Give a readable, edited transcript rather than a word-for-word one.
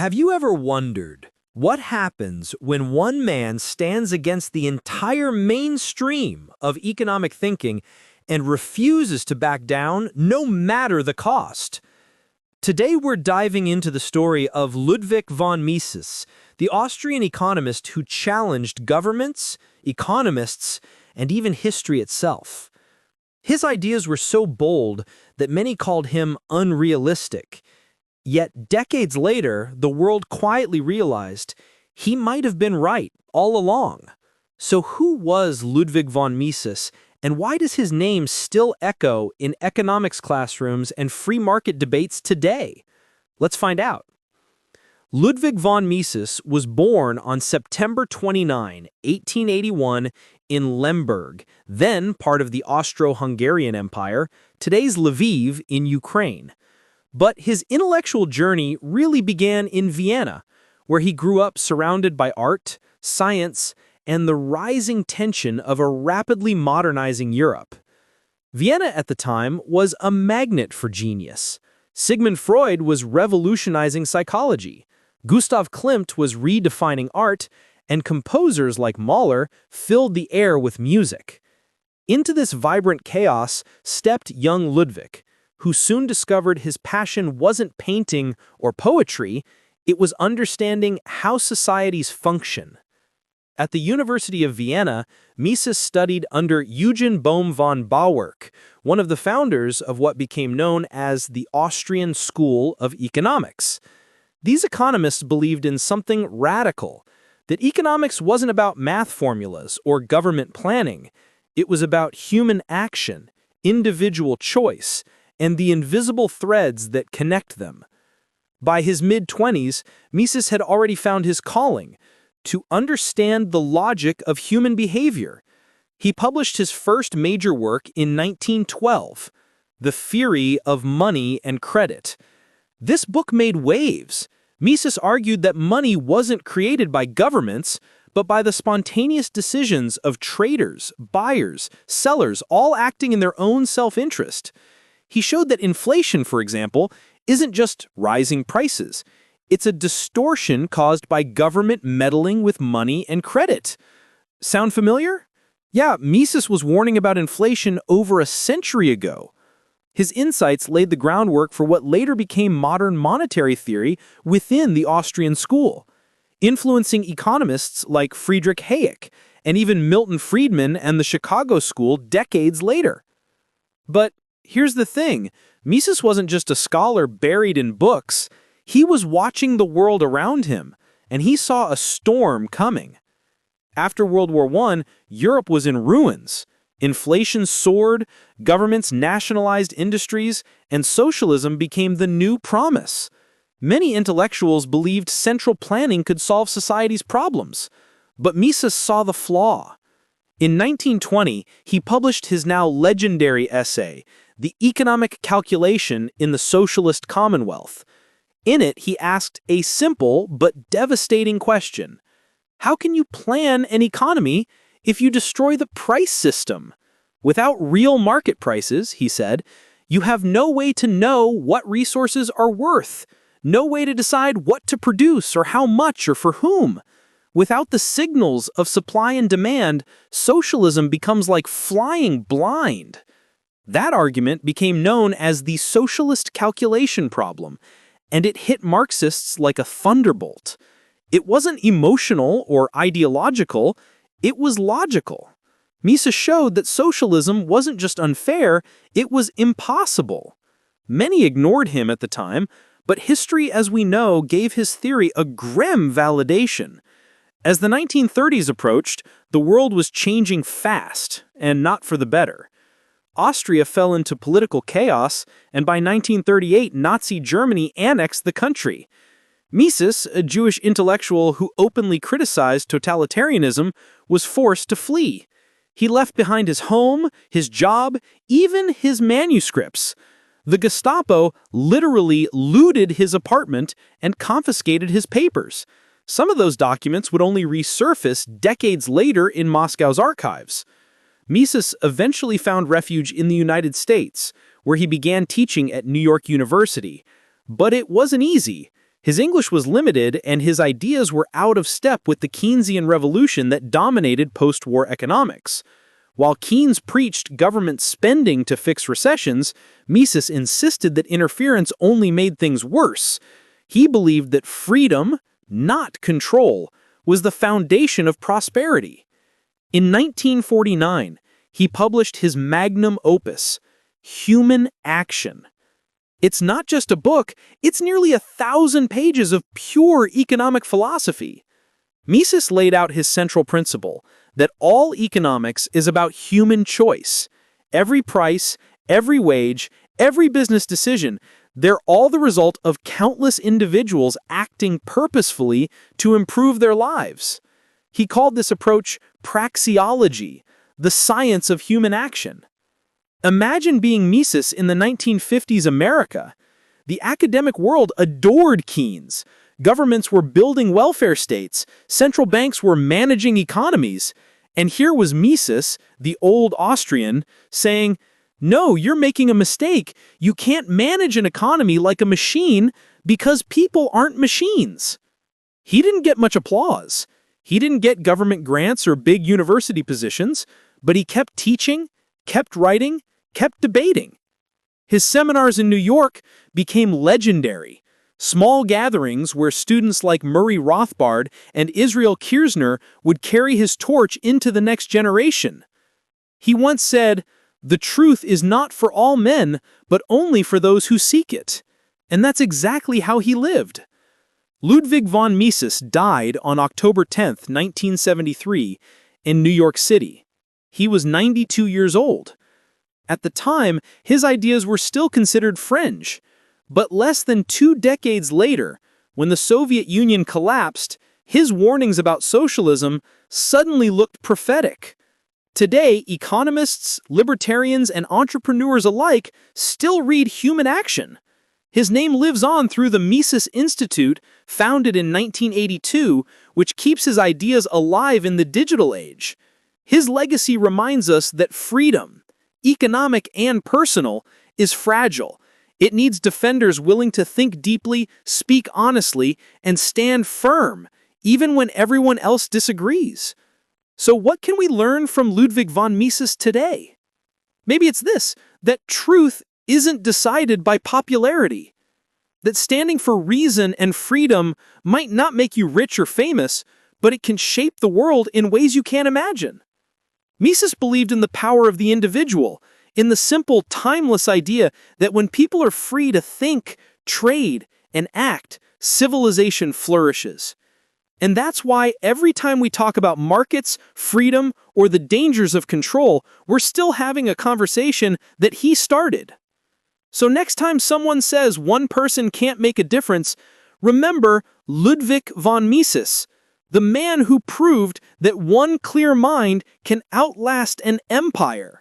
Have you ever wondered what happens when one man stands against the entire mainstream of economic thinking and refuses to back down no matter the cost? Today we're diving into the story of Ludwig von Mises, the Austrian economist who challenged governments, economists, and even history itself. His ideas were so bold that many called him unrealistic. Yet decades later, the world quietly realized he might have been right all along. So who was Ludwig von Mises, and why does his name still echo in economics classrooms and free market debates today? Let's find out. Ludwig von Mises was born on September 29, 1881, in Lemberg, then part of the Austro-Hungarian Empire, today's Lviv in Ukraine. But his intellectual journey really began in Vienna, where he grew up surrounded by art, science, and the rising tension of a rapidly modernizing Europe. Vienna at the time was a magnet for genius. Sigmund Freud was revolutionizing psychology. Gustav Klimt was redefining art, and composers like Mahler filled the air with music. Into this vibrant chaos stepped young Ludwig, who soon discovered his passion wasn't painting or poetry, it was understanding how societies function. At the University of Vienna, Mises studied under Eugen Bohm von Bauwerk, one of the founders of what became known as the Austrian School of Economics. These economists believed in something radical, that economics wasn't about math formulas or government planning. It was about human action, individual choice, and the invisible threads that connect them. By his mid-20s, Mises had already found his calling, to understand the logic of human behavior. He published his first major work in 1912, The Theory of Money and Credit. This book made waves. Mises argued that money wasn't created by governments, but by the spontaneous decisions of traders, buyers, sellers, all acting in their own self-interest. He showed that inflation, for example, isn't just rising prices. It's a distortion caused by government meddling with money and credit. Sound familiar? Yeah, Mises was warning about inflation over a century ago. His insights laid the groundwork for what later became modern monetary theory within the Austrian school, influencing economists like Friedrich Hayek and even Milton Friedman and the Chicago School decades later. But here's the thing, Mises wasn't just a scholar buried in books. He was watching the world around him, and he saw a storm coming. After World War I, Europe was in ruins. Inflation soared, governments nationalized industries, and socialism became the new promise. Many intellectuals believed central planning could solve society's problems, but Mises saw the flaw. In 1920, he published his now legendary essay, The Economic Calculation in the Socialist Commonwealth. In it, he asked a simple but devastating question. How can you plan an economy if you destroy the price system? Without real market prices, he said, you have no way to know what resources are worth, no way to decide what to produce or how much or for whom. Without the signals of supply and demand, socialism becomes like flying blind. That argument became known as the socialist calculation problem, and it hit Marxists like a thunderbolt. It wasn't emotional or ideological, it was logical. Mises showed that socialism wasn't just unfair, it was impossible. Many ignored him at the time, but history as we know gave his theory a grim validation. As the 1930s approached, the world was changing fast, and not for the better. Austria fell into political chaos, and by 1938, Nazi Germany annexed the country. Mises, a Jewish intellectual who openly criticized totalitarianism, was forced to flee. He left behind his home, his job, even his manuscripts. The Gestapo literally looted his apartment and confiscated his papers. Some of those documents would only resurface decades later in Moscow's archives. Mises eventually found refuge in the United States, where he began teaching at New York University. But it wasn't easy. His English was limited, and his ideas were out of step with the Keynesian revolution that dominated post-war economics. While Keynes preached government spending to fix recessions, Mises insisted that interference only made things worse. He believed that freedom, not control, was the foundation of prosperity. In 1949, he published his magnum opus, Human Action. It's not just a book, it's nearly 1,000 pages of pure economic philosophy. Mises laid out his central principle, that all economics is about human choice. Every price, every wage, every business decision, they're all the result of countless individuals acting purposefully to improve their lives. He called this approach praxeology, the science of human action. Imagine being Mises in the 1950s America. The academic world adored Keynes. Governments were building welfare states, central banks were managing economies, and here was Mises, the old Austrian, saying, "No, you're making a mistake. You can't manage an economy like a machine because people aren't machines." He didn't get much applause. He didn't get government grants or big university positions, but he kept teaching, kept writing, kept debating. His seminars in New York became legendary. Small gatherings where students like Murray Rothbard and Israel Kirzner would carry his torch into the next generation. He once said, "The truth is not for all men, but only for those who seek it." And that's exactly how he lived. Ludwig von Mises died on October 10, 1973, in New York City. He was 92 years old. At the time, his ideas were still considered fringe. But less than 2 decades later, when the Soviet Union collapsed, his warnings about socialism suddenly looked prophetic. Today, economists, libertarians, and entrepreneurs alike still read Human Action. His name lives on through the Mises Institute, founded in 1982, which keeps his ideas alive in the digital age. His legacy reminds us that freedom, economic and personal, is fragile. It needs defenders willing to think deeply, speak honestly, and stand firm, even when everyone else disagrees. So what can we learn from Ludwig von Mises today? Maybe it's this, that truth isn't decided by popularity. That standing for reason and freedom might not make you rich or famous, but it can shape the world in ways you can't imagine. Mises believed in the power of the individual, in the simple, timeless idea that when people are free to think, trade, and act, civilization flourishes. And that's why every time we talk about markets, freedom, or the dangers of control, we're still having a conversation that he started. So next time someone says one person can't make a difference, remember Ludwig von Mises, the man who proved that one clear mind can outlast an empire.